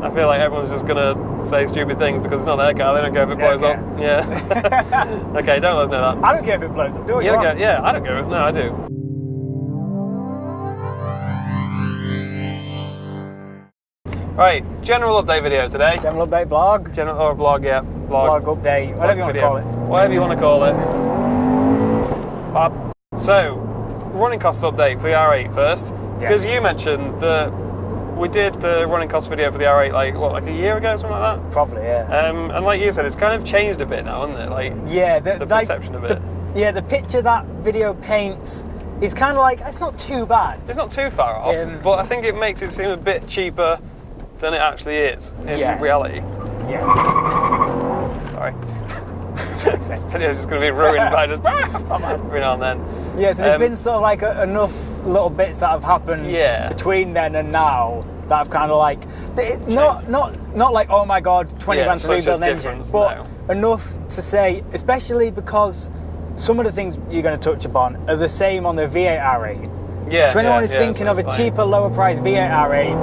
I feel like everyone's just going to say stupid things because it's not their car. They don't care if it blows up. Yeah. Okay, don't let us know that. I don't care if it blows up. Do what you want. Yeah, I don't care if... No, I do. Right, general update video today. General update vlog. Or vlog, yeah. Vlog update, whatever you want to call it. Whatever you want to call it. Bob. So, running costs update for the R8 first. Because you mentioned that we did the running cost video for the R8 like a year ago, something like that? Probably, yeah. And like you said, it's kind of changed a bit now, hasn't it? Like, yeah, the perception of it. The picture that video paints is kind of like, it's not too bad. It's not too far off, but I think it makes it seem a bit cheaper than it actually is in reality. Yeah. Sorry. This video's just going to be ruined by just every now and then. Yeah, so there's been sort of like enough little bits that have happened between then and now that I've kind of like, not like, oh my god, 20 grand to rebuild an engine, but enough to say, especially because some of the things you're going to touch upon are the same on the V8 R8. Yeah. So anyone who's thinking of a cheaper, lower price V8 R8,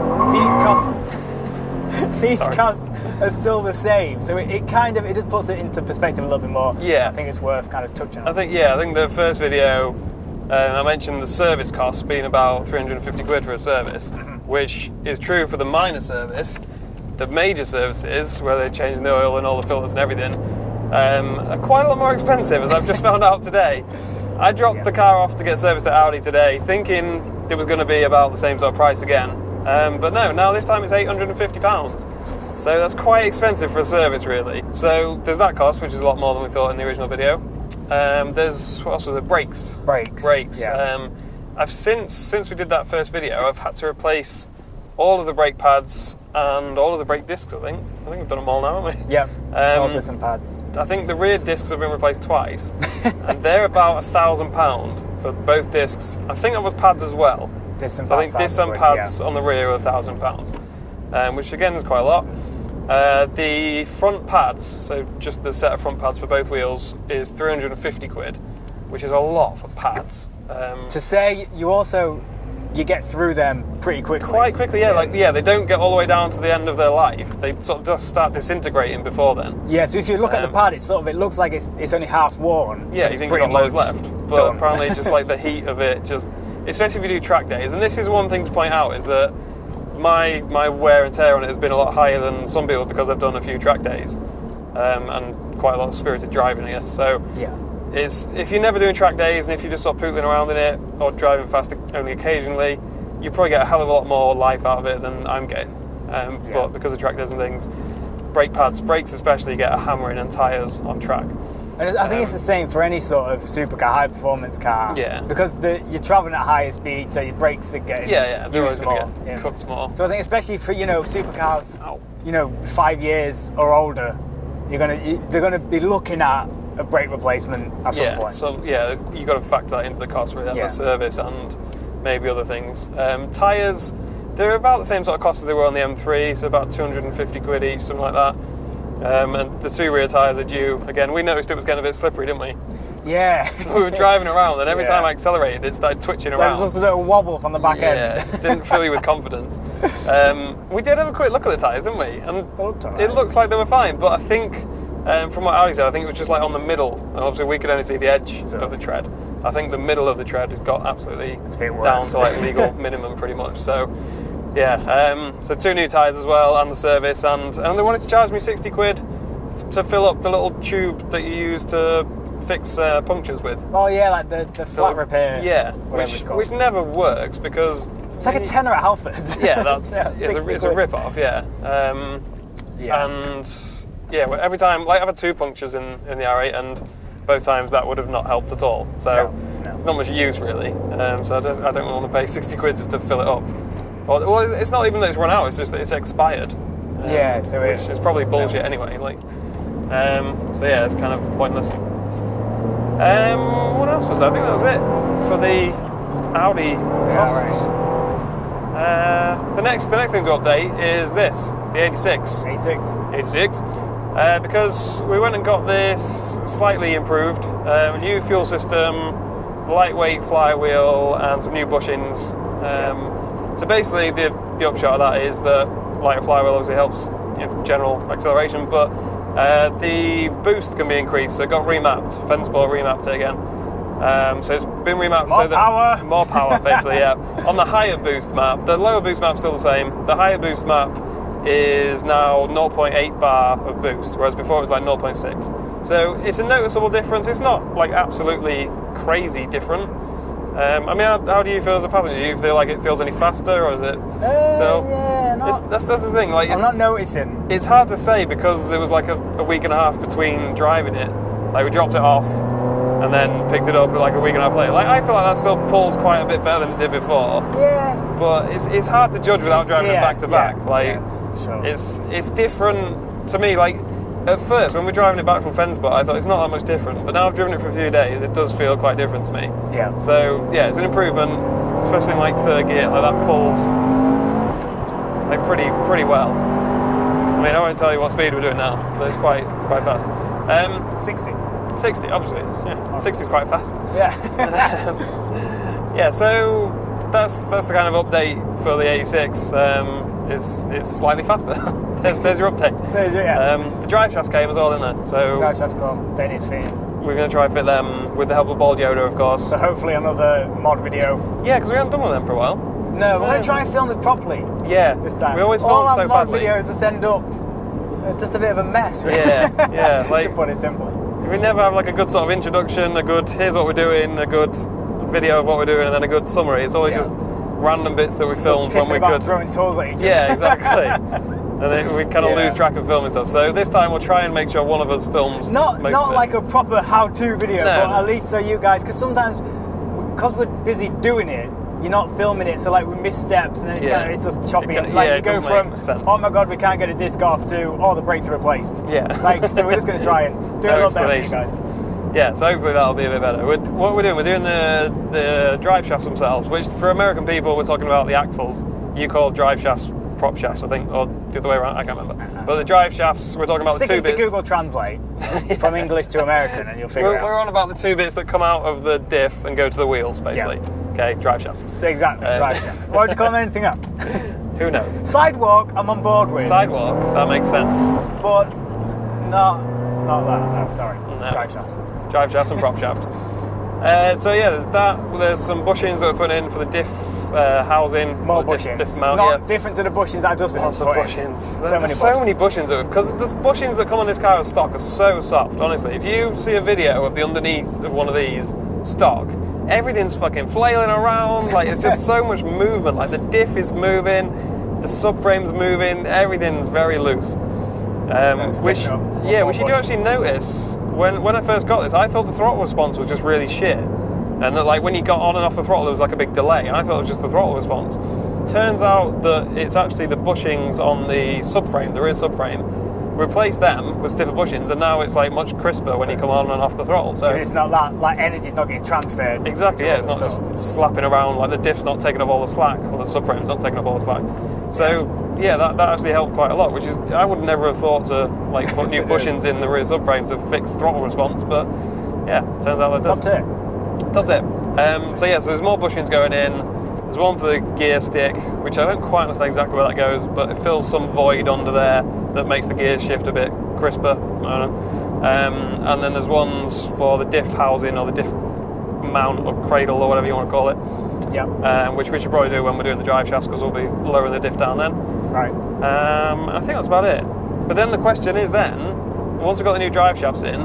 these costs are still the same. So it just puts it into perspective a little bit more. Yeah. I think it's worth kind of touching on. I think the first video, I mentioned the service costs being about 350 quid for a service, which is true for the minor service. The major services, where they're changing the oil and all the filters and everything, are quite a lot more expensive, as I've just found out today. I dropped the car off to get serviced at Audi today, thinking it was going to be about the same sort of price again. But no, now this time it's £850. So that's quite expensive for a service, really. So there's that cost, which is a lot more than we thought in the original video. There's, what else was it? Brakes. Yeah. I've since we did that first video, I've had to replace all of the brake pads and all of the brake discs, I think. We've done them all now, haven't we? Yeah, all discs and pads. I think the rear discs have been replaced twice, and they're about £1,000 for both discs. I think that was pads as well. Discs and so pads. I think discs and pads on the rear are £1,000, which again is quite a lot. The front pads, so just the set of front pads for both wheels, is 350 quid, which is a lot for pads. To say you get through them pretty quickly. Quite quickly, yeah. They don't get all the way down to the end of their life. They sort of just start disintegrating before then. Yeah, so if you look at the pad, it looks like it's only half worn. Yeah, you think you've got loads left. But apparently just like the heat of it, especially if you do track days, and this is one thing to point out, is that my wear and tear on it has been a lot higher than some people because I've done a few track days and quite a lot of spirited driving, I guess. So if you're never doing track days and if you just stop pootling around in it or driving fast only occasionally, you probably get a hell of a lot more life out of it than I'm getting. But because of track days and things, brakes especially get a hammering, and tyres on track. And I think it's the same for any sort of supercar, high performance car. Yeah. Because you're travelling at higher speed, so your brakes are getting they're always going to get cooked more. So I think especially for supercars, 5 years or older, they're gonna be looking at a brake replacement at some point. So you've got to factor that into the cost for the service and maybe other things. Tyres, they're about the same sort of cost as they were on the M3, so about 250 quid each, something like that. And the two rear tyres are due. Again, we noticed it was getting a bit slippery, didn't we? Yeah. We were driving around, and every time I accelerated, it started twitching around. There was just a little wobble from the back end. Yeah, it didn't fill you with confidence. We did have a quick look at the tyres, didn't we? And it looked like they were fine, but I think, from what Audi said, I think it was just like on the middle, and obviously we could only see the edge of the tread. I think the middle of the tread has got absolutely down to like legal minimum, pretty much. So, so two new tyres as well, and the service, and they wanted to charge me 60 quid to fill up the little tube that you use to fix punctures with. Oh yeah, like the flat repair. Yeah, which never works because it's like a tenner at Halford. Yeah, it's a rip-off. Yeah, and every time, like I've had two punctures in the R8, and both times that would have not helped at all. So it's not much use really. So I don't want to pay 60 quid just to fill it up. Well, it's not even that it's run out; it's just that it's expired. Which is probably bullshit anyway. It's kind of pointless. What else was there? I think that was it for the Audi costs. The next thing to update is this, the 86. 86. Because we went and got this slightly improved, new fuel system, lightweight flywheel, and some new bushings. So basically, the upshot of that is that lighter flywheel obviously helps general acceleration, but the boost can be increased, so it got remapped. Fensport remapped it again. So it's been remapped more power, basically, yeah. On the higher boost map, the lower boost map's still the same. The higher boost map is now 0.8 bar of boost, whereas before it was like 0.6. So it's a noticeable difference. It's not like absolutely crazy different. I mean, how do you feel as a passenger? Do you feel like it feels any faster, or is it? That's the thing. Like, I'm not noticing. It's hard to say because there was like a week and a half between driving it. Like, we dropped it off and then picked it up like a week and a half later. Like, I feel like that still pulls quite a bit better than it did before. Yeah. But it's hard to judge without driving it back to back. Like, sure. It's different to me. Like, at first, when we're driving it back from Fensport, I thought it's not that much difference. But now I've driven it for a few days, it does feel quite different to me. Yeah. So, yeah, it's an improvement, especially in, like, third gear. Like, that pulls, like, pretty well. I mean, I won't tell you what speed we're doing now, but it's quite fast. 60, obviously. Yeah, 60 is quite fast. Yeah. Yeah, so that's the kind of update for the 86. It's slightly faster. there's your update. The drive shafts came as well, didn't they? So drive shafts come. They need fitting. We're going to try and fit them with the help of Bald Yoda, of course. So hopefully another mod video. Yeah, because we haven't done one of them for a while. No, we're going to try and film it properly. Yeah, this time. We always film so badly. All our mod videos just end up just a bit of a mess. Really. Yeah. Like, to put it simply. We never have like a good sort of introduction, a good here's what we're doing, a good video of what we're doing, and then a good summary. It's always just random bits that we filmed when we could. Throwing tools at each other. Yeah, exactly. And then we kind of lose track of filming stuff. So this time we'll try and make sure one of us films. Not like a proper how-to video, but at least so you guys, because sometimes because we're busy doing it, you're not filming it, so like we miss steps, and then it's just choppy. You go from oh my god, we can't get a disc off to oh the brakes are replaced. Yeah. Like, so we're just going to try and do a little better for you guys. Yeah, so hopefully that'll be a bit better. What we're doing the drive shafts themselves, which for American people we're talking about the axles. You call drive shafts prop shafts, I think, or the other way around. I can't remember. But the drive shafts, we're talking about the two bits. Stick it to Google Translate from English to American, and you'll figure it out. We're on about the two bits that come out of the diff and go to the wheels, basically. Yeah. Okay, drive shafts. Exactly, drive shafts. Why would you call them anything else? Who knows? Sidewalk, I'm on board with. Sidewalk, that makes sense. But not that. No, sorry. No. Drive shafts. Drive shafts and prop shaft. So yeah, there's that. There's some bushings that are put in for the diff housing. More bushings. Diff mount, not different to the bushings that I've just been Lots of bushings. There's so many bushings. Because the bushings that come on this car as stock are so soft, honestly. If you see a video of the underneath of one of these stock, everything's fucking flailing around. Like, it's just so much movement. Like, the diff is moving, the subframe's moving, everything's very loose. Which you do actually notice. When I first got this, I thought the throttle response was just really shit. And that, like, when you got on and off the throttle, there was like a big delay. And I thought it was just the throttle response. Turns out that it's actually the bushings on the subframe, the rear subframe. Replace them with stiffer bushings, and now it's like much crisper when you come on and off the throttle. So it's not that, like, energy's not getting transferred. Exactly, yeah. It's not just slapping around, like the diff's not taking up all the slack, or the subframe's not taking up all the slack. So yeah, that actually helped quite a lot, which is, I would never have thought to like put new bushings in the rear subframe to fix throttle response, but yeah, turns out that does. Top tip. So yeah, so there's more bushings going in. There's one for the gear stick, which I don't quite understand exactly where that goes, but it fills some void under there that makes the gear shift a bit crisper. I don't know. And then there's ones for the diff housing or the diff mount or cradle or whatever you want to call it. Yeah. Which we should probably do when we're doing the drive shafts, because we'll be lowering the diff down then. Right. I think that's about it. But then the question is then, once we've got the new drive shafts in,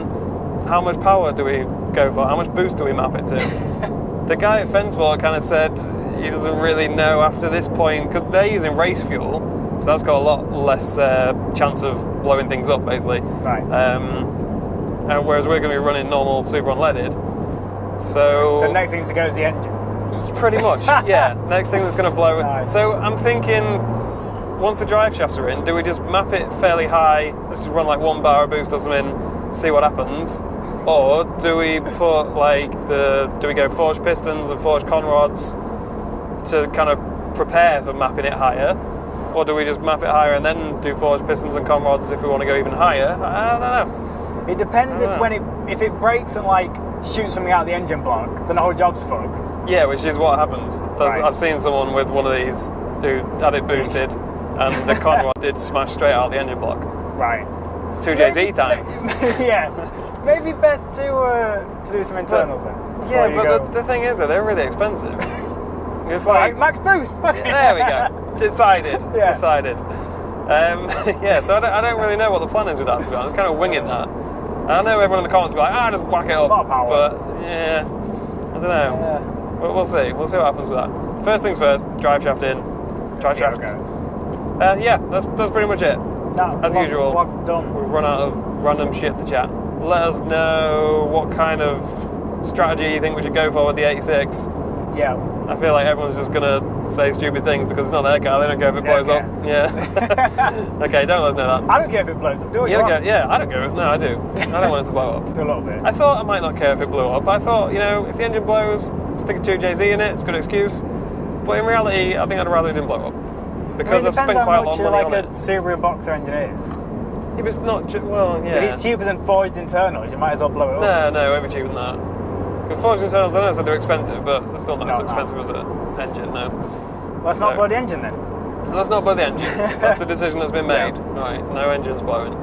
how much power do we go for? How much boost do we map it to? The guy at Fensport kind of said he doesn't really know after this point, because they're using race fuel, so that's got a lot less chance of blowing things up, basically. Right. Whereas we're going to be running normal super unleaded. So next thing to go is the engine. Pretty much, yeah. Next thing that's going to blow. Nice. So I'm thinking, once the drive shafts are in, do we just map it fairly high? Let's just run like 1 bar of boost or something, see what happens. Or do we put like do we go forged pistons and forged conrods to kind of prepare for mapping it higher? Or do we just map it higher and then do forged pistons and conrods if we want to go even higher? I don't know. It depends if it breaks and like shoots something out of the engine block, then the whole job's fucked. Yeah, which is what happens. Right. I've seen someone with one of these who had it boosted, and the Conrod did smash straight out the engine block. Right. 2JZ time. Yeah. Maybe best to do some internals then. Yeah, but the thing is that they're really expensive. It's like max boost. Yeah, there we go. Decided. Yeah. Decided. Yeah, so I don't really know what the plan is with that, to be honest. Kind of winging that. I know everyone in the comments will be like, just whack it up. Not power. But yeah, I don't know. Yeah. We'll see. We'll see what happens with that. First things first. Drive shaft in. Drive shaft. Yeah, that's pretty much it. As usual. Done. We've run out of random shit to chat. Let us know what kind of strategy you think we should go for with the 86. Yeah. I feel like everyone's just going to say stupid things because it's not their car. They don't care if it blows up. Yeah. Okay, don't let us know that. I don't care if it blows up. Do what you want. Yeah, I don't care. No, I do. I don't want it to blow up. Do a little bit. I thought I might not care if it blew up. I thought, if the engine blows, stick a 2JZ in it. It's a good excuse. But in reality, I think I'd rather it didn't blow up. Because I've spent quite a lot of money on it. It depends how much a Subaru Boxer engine is. If it's not, yeah. If it's cheaper than forged internals, you might as well blow it up. No, it won't be cheaper than that. The forged internals, I know so they're expensive, but they're still not as expensive as an engine, no. Let's not blow the engine then. Let's not blow the engine. That's the decision that's been made. Yeah. Right, no engine's blowing.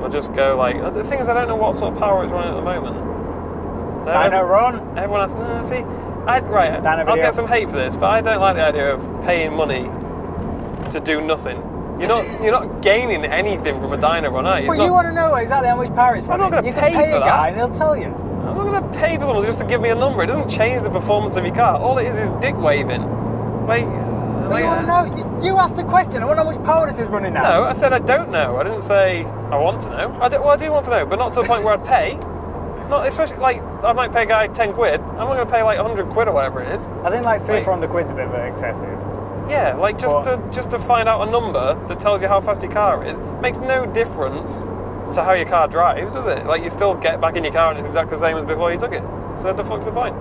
We'll just go the thing is, I don't know what sort of power it's running at the moment. Dyno run? Everyone has, I'll get some hate for this, but I don't like the idea of paying money to do nothing. You're not gaining anything from a dyno run, are you? But you want to know exactly how much power it's running. I'm not going to pay for a guy and he'll tell you. I'm not going to pay for someone just to give me a number. It doesn't change the performance of your car. All it is dick waving. But you want to know? You asked the question. I want to know how much power this is running now. No, I said I don't know. I didn't say I want to know. I do want to know, but not to the point where I'd pay. Not especially I might pay a guy 10 quid. I'm not going to pay 100 quid or whatever it is. I think 300-400 quid's a bit excessive. Yeah, just to find out a number that tells you how fast your car is makes no difference to how your car drives, does it? You still get back in your car and it's exactly the same as before you took it. So what the fuck's the point?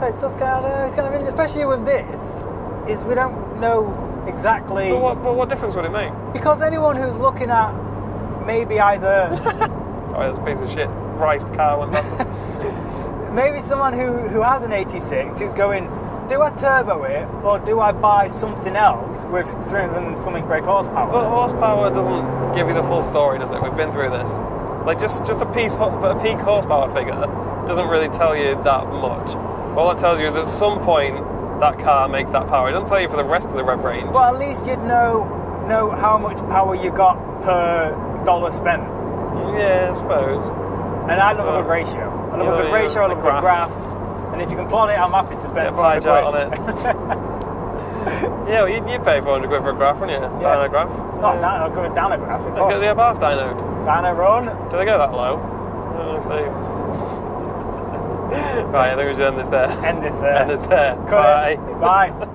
It's just kind of, especially with this, is we don't know exactly. But what difference would it make? Because anyone who's looking at maybe either. Sorry, that's a piece of shit. Riced car went past us. Maybe someone who has an 86 who's going, do I turbo it or do I buy something else with 300 and something brake horsepower? But horsepower doesn't give you the full story, does it? We've been through this. Just a peak horsepower figure doesn't really tell you that much. All it tells you is at some point that car makes that power. It doesn't tell you for the rest of the rev range. Well, at least you'd know how much power you got per dollar spent. Yeah, I suppose. And I love a good ratio. I love a good ratio, I love a good graph. And if you can plot it, I'm happy to spend 400 quid on it. Yeah, well, you'd pay 400 quid for a graph, wouldn't you? Yeah. Dyno graph. Not a good dyno graph. They have half dynoed. Dyno run. Do they go that low? I don't know if they. Right, I think we should end this there. End this there. Bye. Bye.